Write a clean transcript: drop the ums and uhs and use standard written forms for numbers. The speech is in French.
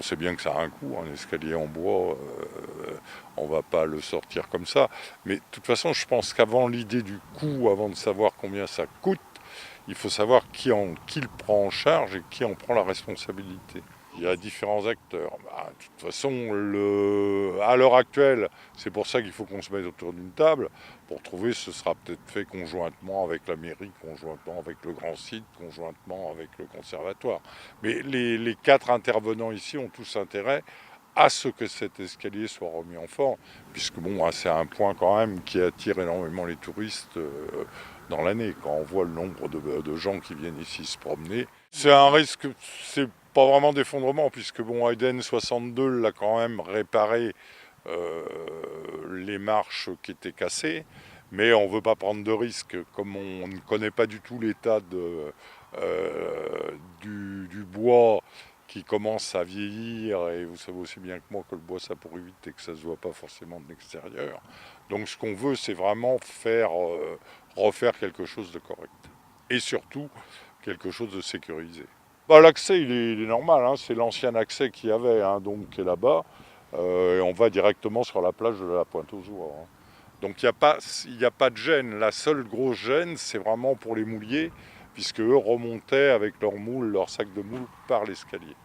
sait bien que ça a un coût, un escalier en bois, on va pas le sortir comme ça. Mais de toute façon, je pense qu'avant l'idée du coût, avant de savoir combien ça coûte, il faut savoir qui le prend en charge et qui en prend la responsabilité. Il y a différents acteurs. De toute façon, à l'heure actuelle, c'est pour ça qu'il faut qu'on se mette autour d'une table. Pour trouver, ce sera peut-être fait conjointement avec la mairie, conjointement avec le grand site, conjointement avec le conservatoire. Mais les quatre intervenants ici ont tous intérêt à ce que cet escalier soit remis en forme, puisque bon, c'est un point quand même qui attire énormément les touristes dans l'année, quand on voit le nombre de gens qui viennent ici se promener. C'est un risque, c'est pas vraiment d'effondrement, puisque bon, Eden 62 l'a quand même réparé euh, les marches qui étaient cassées, mais on ne veut pas prendre de risques, comme on ne connaît pas du tout l'état du bois qui commence à vieillir, et vous savez aussi bien que moi que le bois ça pourrit vite et que ça ne se voit pas forcément de l'extérieur. Donc ce qu'on veut, c'est vraiment refaire quelque chose de correct. Et surtout, quelque chose de sécurisé. L'accès, il est normal, hein, c'est l'ancien accès qu'il y avait, hein, donc qui est là-bas. Et on va directement sur la plage de la Pointe-aux-Oies, hein. Donc il n'y a pas de gêne. La seule grosse gêne, c'est vraiment pour les mouliers, puisque eux remontaient avec leurs moules, leurs sacs de moules par l'escalier.